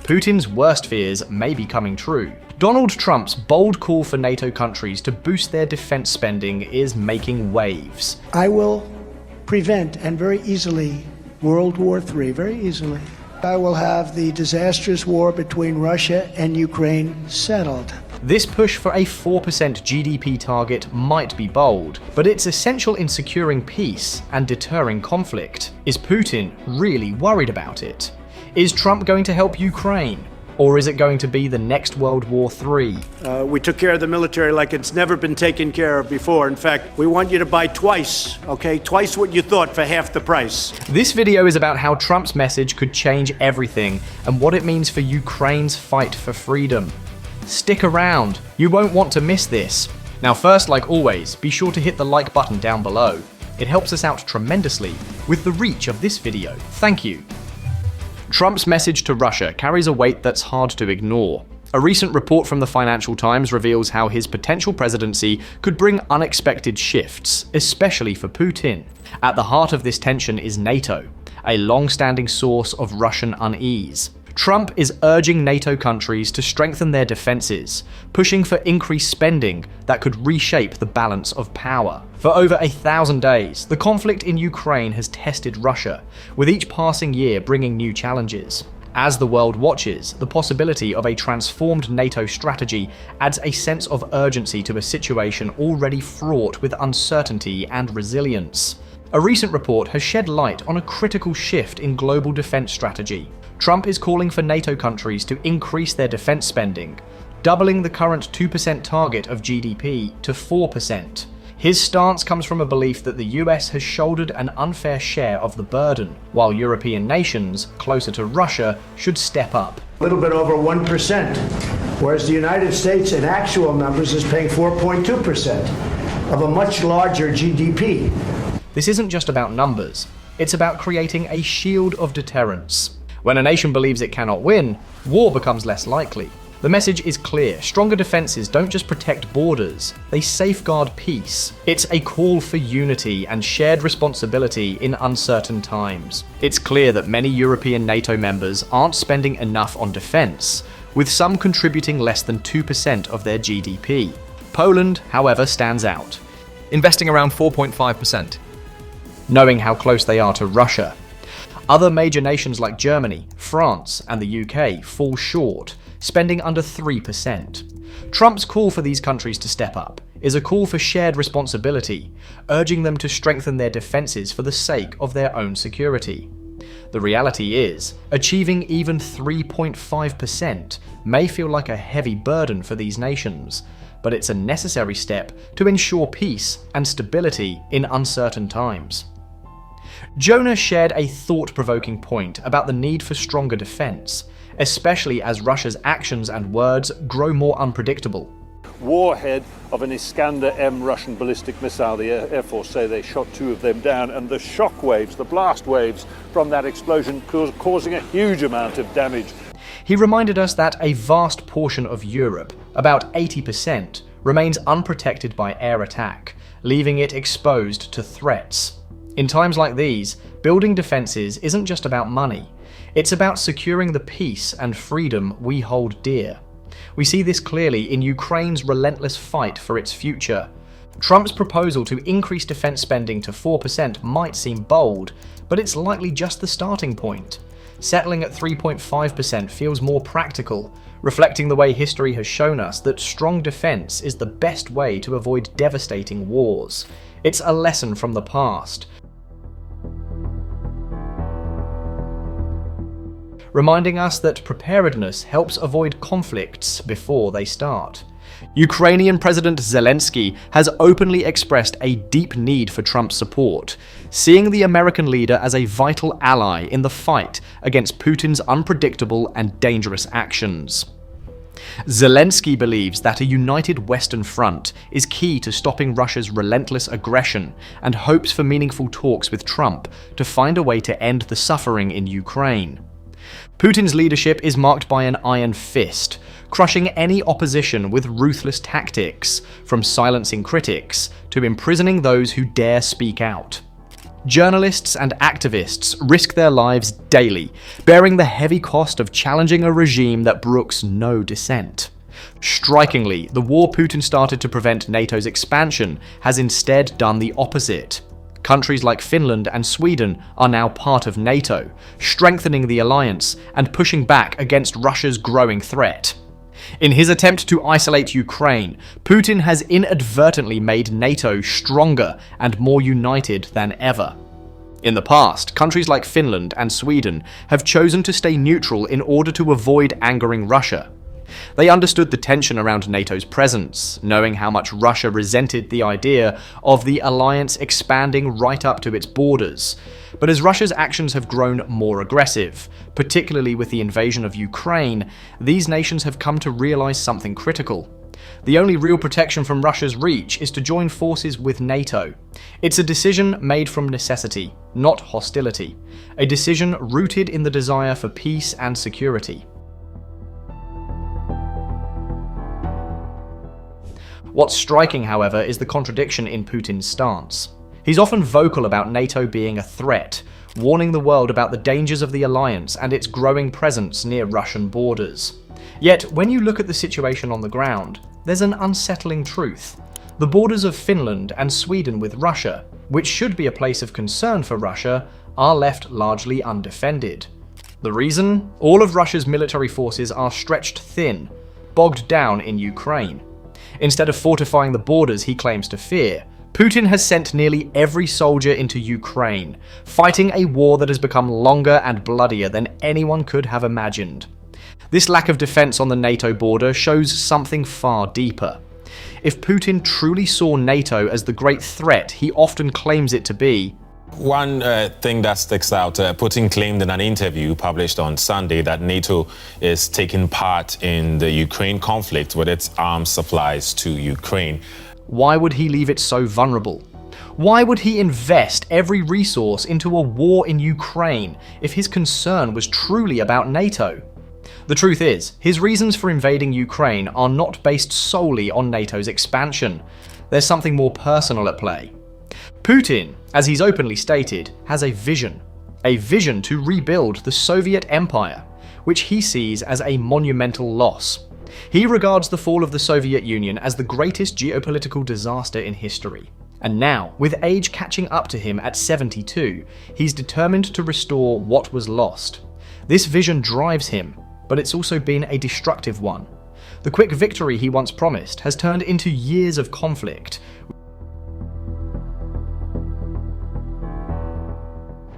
Putin's worst fears may be coming true. Donald Trump's bold call for NATO countries to boost their defense spending is making waves. I will prevent, and very easily, World War III, very easily. I will have the disastrous war between Russia and Ukraine settled. This push for a 4% GDP target might be bold, but it's essential in securing peace and deterring conflict. Is Putin really worried about it? Is Trump going to help Ukraine? Or is it going to be the next World War III? We took care of the military like it's never been taken care of before. In fact, we want you to buy twice, okay? Twice what you thought for half the price. This video is about how Trump's message could change everything and what it means for Ukraine's fight for freedom. Stick around, you won't want to miss this. Now first, like always, be sure to hit the like button down below. It helps us out tremendously with the reach of this video. Thank you. Trump's message to Russia carries a weight that's hard to ignore. A recent report from the Financial Times reveals how his potential presidency could bring unexpected shifts, especially for Putin. At the heart of this tension is NATO, a long-standing source of Russian unease. Trump is urging NATO countries to strengthen their defenses, pushing for increased spending that could reshape the balance of power. For over 1,000 days, the conflict in Ukraine has tested Russia, with each passing year bringing new challenges. As the world watches, the possibility of a transformed NATO strategy adds a sense of urgency to a situation already fraught with uncertainty and resilience. A recent report has shed light on a critical shift in global defense strategy. Trump is calling for NATO countries to increase their defense spending, doubling the current 2% target of GDP to 4%. His stance comes from a belief that the US has shouldered an unfair share of the burden, while European nations, closer to Russia, should step up. A little bit over 1%, whereas the United States in actual numbers is paying 4.2% of a much larger GDP. This isn't just about numbers, it's about creating a shield of deterrence. When a nation believes it cannot win, war becomes less likely. The message is clear: stronger defenses don't just protect borders, they safeguard peace. It's a call for unity and shared responsibility in uncertain times. It's clear that many European NATO members aren't spending enough on defense, with some contributing less than 2% of their GDP. Poland, however, stands out, investing around 4.5%. knowing how close they are to Russia. Other major nations like Germany, France, and the UK fall short, spending under 3%. Trump's call for these countries to step up is a call for shared responsibility, urging them to strengthen their defenses for the sake of their own security. The reality is, achieving even 3.5% may feel like a heavy burden for these nations, but it's a necessary step to ensure peace and stability in uncertain times. Jonah shared a thought-provoking point about the need for stronger defense, especially as Russia's actions and words grow more unpredictable. Warhead of an Iskander-M Russian ballistic missile. The Air Force say they shot 2 of them down, and the shockwaves, the blast waves from that explosion causing a huge amount of damage. He reminded us that a vast portion of Europe, about 80%, remains unprotected by air attack, leaving it exposed to threats. In times like these, building defenses isn't just about money. It's about securing the peace and freedom we hold dear. We see this clearly in Ukraine's relentless fight for its future. Trump's proposal to increase defense spending to 4% might seem bold, but it's likely just the starting point. Settling at 3.5% feels more practical, reflecting the way history has shown us that strong defense is the best way to avoid devastating wars. It's a lesson from the past, reminding us that preparedness helps avoid conflicts before they start. Ukrainian President Zelensky has openly expressed a deep need for Trump's support, seeing the American leader as a vital ally in the fight against Putin's unpredictable and dangerous actions. Zelensky believes that a united Western front is key to stopping Russia's relentless aggression and hopes for meaningful talks with Trump to find a way to end the suffering in Ukraine. Putin's leadership is marked by an iron fist, crushing any opposition with ruthless tactics, from silencing critics to imprisoning those who dare speak out. Journalists and activists risk their lives daily, bearing the heavy cost of challenging a regime that brooks no dissent. Strikingly, the war Putin started to prevent NATO's expansion has instead done the opposite. Countries like Finland and Sweden are now part of NATO, strengthening the alliance and pushing back against Russia's growing threat. In his attempt to isolate Ukraine, Putin has inadvertently made NATO stronger and more united than ever. In the past, countries like Finland and Sweden have chosen to stay neutral in order to avoid angering Russia. They understood the tension around NATO's presence, knowing how much Russia resented the idea of the alliance expanding right up to its borders. But as Russia's actions have grown more aggressive, particularly with the invasion of Ukraine, these nations have come to realize something critical. The only real protection from Russia's reach is to join forces with NATO. It's a decision made from necessity, not hostility. A decision rooted in the desire for peace and security. What's striking, however, is the contradiction in Putin's stance. He's often vocal about NATO being a threat, warning the world about the dangers of the alliance and its growing presence near Russian borders. Yet, when you look at the situation on the ground, there's an unsettling truth. The borders of Finland and Sweden with Russia, which should be a place of concern for Russia, are left largely undefended. The reason? All of Russia's military forces are stretched thin, bogged down in Ukraine. Instead of fortifying the borders he claims to fear, Putin has sent nearly every soldier into Ukraine, fighting a war that has become longer and bloodier than anyone could have imagined. This lack of defense on the NATO border shows something far deeper. If Putin truly saw NATO as the great threat he often claims it to be, one thing that sticks out, Putin claimed in an interview published on Sunday that NATO is taking part in the Ukraine conflict with its arms supplies to Ukraine. Why would he leave it so vulnerable? Why would he invest every resource into a war in Ukraine if his concern was truly about NATO? The truth is, his reasons for invading Ukraine are not based solely on NATO's expansion. There's something more personal at play. Putin, as he's openly stated, has a vision to rebuild the Soviet Empire, which he sees as a monumental loss. He regards the fall of the Soviet Union as the greatest geopolitical disaster in history. And now, with age catching up to him at 72, he's determined to restore what was lost. This vision drives him, but it's also been a destructive one. The quick victory he once promised has turned into years of conflict,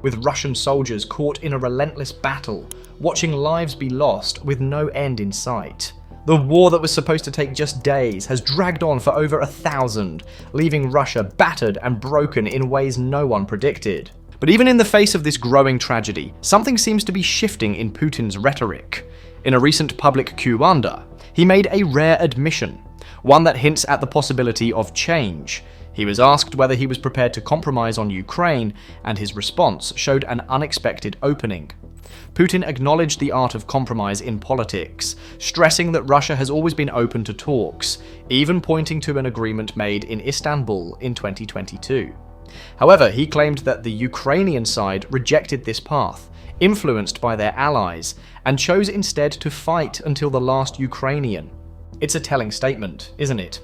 with Russian soldiers caught in a relentless battle, watching lives be lost with no end in sight. The war that was supposed to take just days has dragged on for over 1,000, leaving Russia battered and broken in ways no one predicted. But even in the face of this growing tragedy, something seems to be shifting in Putin's rhetoric. In a recent public Q&A, he made a rare admission, one that hints at the possibility of change. He was asked whether he was prepared to compromise on Ukraine, and his response showed an unexpected opening. Putin acknowledged the art of compromise in politics, stressing that Russia has always been open to talks, even pointing to an agreement made in Istanbul in 2022. However, he claimed that the Ukrainian side rejected this path, influenced by their allies, and chose instead to fight until the last Ukrainian. It's a telling statement, isn't it?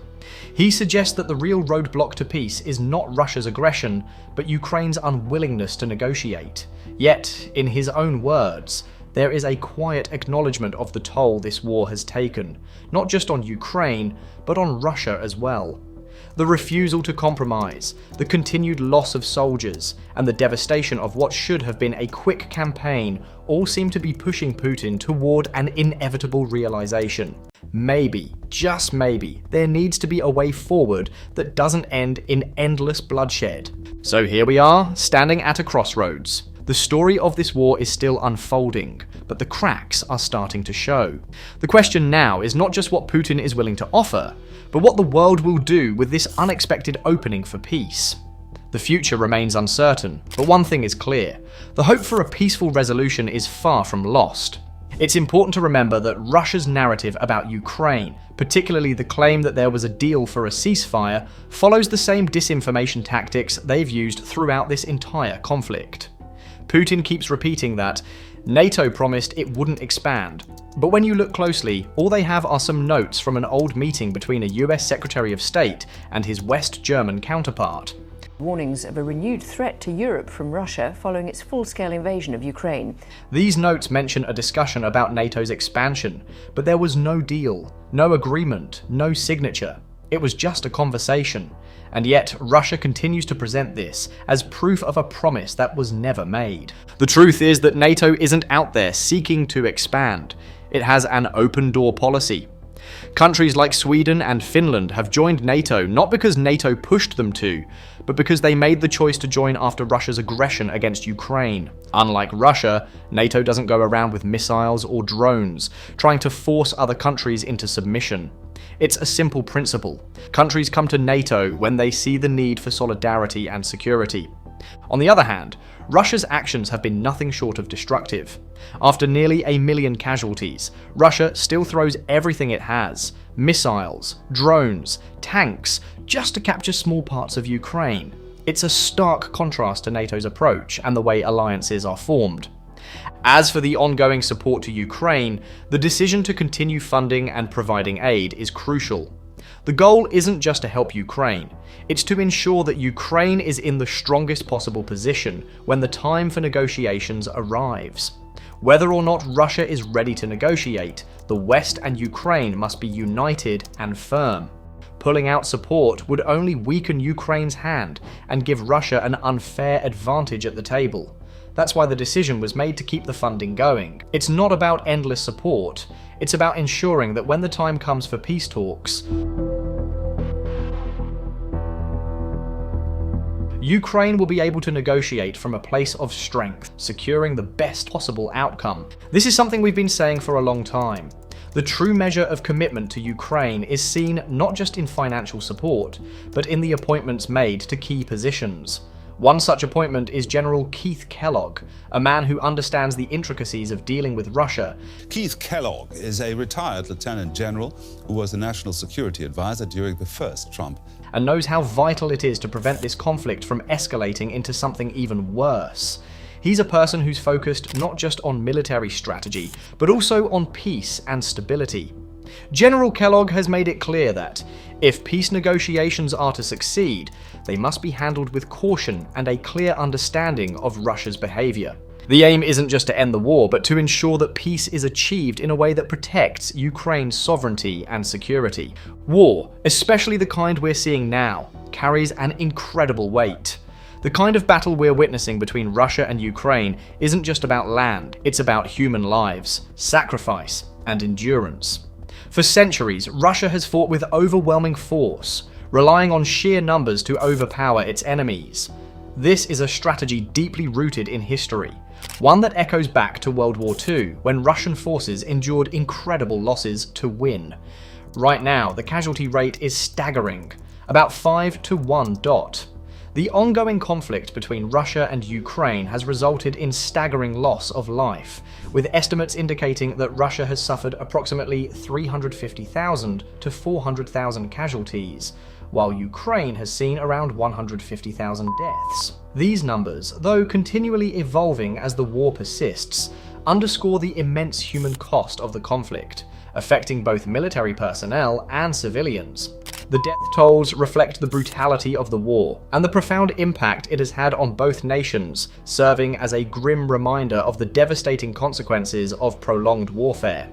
He suggests that the real roadblock to peace is not Russia's aggression, but Ukraine's unwillingness to negotiate. Yet, in his own words, there is a quiet acknowledgement of the toll this war has taken, not just on Ukraine, but on Russia as well. The refusal to compromise, the continued loss of soldiers, and the devastation of what should have been a quick campaign all seem to be pushing Putin toward an inevitable realization. Maybe, just maybe, there needs to be a way forward that doesn't end in endless bloodshed. So here we are, standing at a crossroads. The story of this war is still unfolding, but the cracks are starting to show. The question now is not just what Putin is willing to offer, but what the world will do with this unexpected opening for peace. The future remains uncertain, but one thing is clear. The hope for a peaceful resolution is far from lost. It's important to remember that Russia's narrative about Ukraine, particularly the claim that there was a deal for a ceasefire, follows the same disinformation tactics they've used throughout this entire conflict. Putin keeps repeating that NATO promised it wouldn't expand, but when you look closely, all they have are some notes from an old meeting between a US Secretary of State and his West German counterpart. Warnings of a renewed threat to Europe from Russia following its full-scale invasion of Ukraine. These notes mention a discussion about NATO's expansion, but there was no deal, no agreement, no signature. It was just a conversation, and yet Russia continues to present this as proof of a promise that was never made. The truth is that NATO isn't out there seeking to expand. It has an open-door policy. Countries like Sweden and Finland have joined NATO not because NATO pushed them to, but because they made the choice to join after Russia's aggression against Ukraine. Unlike Russia, NATO doesn't go around with missiles or drones, trying to force other countries into submission. It's a simple principle. Countries come to NATO when they see the need for solidarity and security. On the other hand, Russia's actions have been nothing short of destructive. After nearly 1 million casualties, Russia still throws everything it has – missiles, drones, tanks – just to capture small parts of Ukraine. It's a stark contrast to NATO's approach and the way alliances are formed. As for the ongoing support to Ukraine, the decision to continue funding and providing aid is crucial. The goal isn't just to help Ukraine, it's to ensure that Ukraine is in the strongest possible position when the time for negotiations arrives. Whether or not Russia is ready to negotiate, the West and Ukraine must be united and firm. Pulling out support would only weaken Ukraine's hand and give Russia an unfair advantage at the table. That's why the decision was made to keep the funding going. It's not about endless support, it's about ensuring that when the time comes for peace talks, Ukraine will be able to negotiate from a place of strength, securing the best possible outcome. This is something we've been saying for a long time. The true measure of commitment to Ukraine is seen not just in financial support, but in the appointments made to key positions. One such appointment is General Keith Kellogg, a man who understands the intricacies of dealing with Russia. Keith Kellogg is a retired lieutenant general who was the national security advisor during the first Trump. And knows how vital it is to prevent this conflict from escalating into something even worse. He's a person who's focused not just on military strategy, but also on peace and stability. General Kellogg has made it clear that, if peace negotiations are to succeed, they must be handled with caution and a clear understanding of Russia's behavior. The aim isn't just to end the war, but to ensure that peace is achieved in a way that protects Ukraine's sovereignty and security. War, especially the kind we're seeing now, carries an incredible weight. The kind of battle we're witnessing between Russia and Ukraine isn't just about land, it's about human lives, sacrifice, and endurance. For centuries, Russia has fought with overwhelming force, relying on sheer numbers to overpower its enemies. This is a strategy deeply rooted in history, one that echoes back to World War II, when Russian forces endured incredible losses to win. Right now, the casualty rate is staggering, about 5 to 1 dot. The ongoing conflict between Russia and Ukraine has resulted in staggering loss of life, with estimates indicating that Russia has suffered approximately 350,000 to 400,000 casualties, while Ukraine has seen around 150,000 deaths. These numbers, though continually evolving as the war persists, underscore the immense human cost of the conflict, affecting both military personnel and civilians. The death tolls reflect the brutality of the war and the profound impact it has had on both nations, serving as a grim reminder of the devastating consequences of prolonged warfare.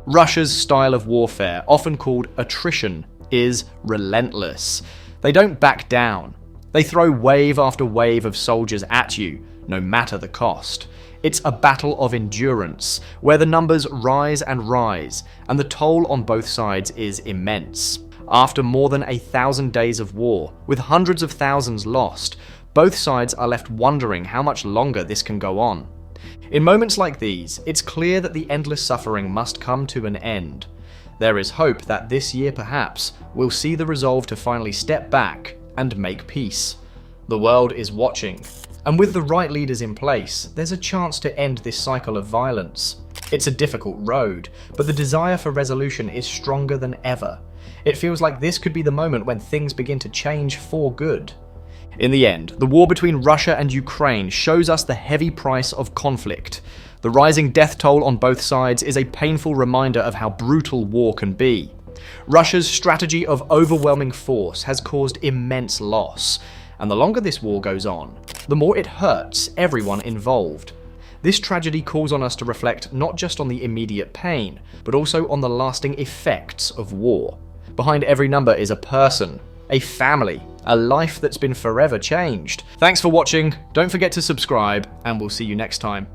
Russia's style of warfare, often called attrition, is relentless. They don't back down. They throw wave after wave of soldiers at you, no matter the cost. It's a battle of endurance, where the numbers rise and rise, and the toll on both sides is immense. After more than 1,000 days of war, with hundreds of thousands lost, both sides are left wondering how much longer this can go on. In moments like these, it's clear that the endless suffering must come to an end. There is hope that this year perhaps we'll see the resolve to finally step back and make peace. The world is watching, And with the right leaders in place, there's a chance to end this cycle of violence. It's a difficult road, but the desire for resolution is stronger than ever. It feels like this could be the moment when things begin to change for good. In the end, the war between Russia and Ukraine shows us the heavy price of conflict. The rising death toll on both sides is a painful reminder of how brutal war can be. Russia's strategy of overwhelming force has caused immense loss, and the longer this war goes on, the more it hurts everyone involved. This tragedy calls on us to reflect not just on the immediate pain, but also on the lasting effects of war. Behind every number is a person, a family, a life that's been forever changed. Thanks for watching, don't forget to subscribe, and we'll see you next time.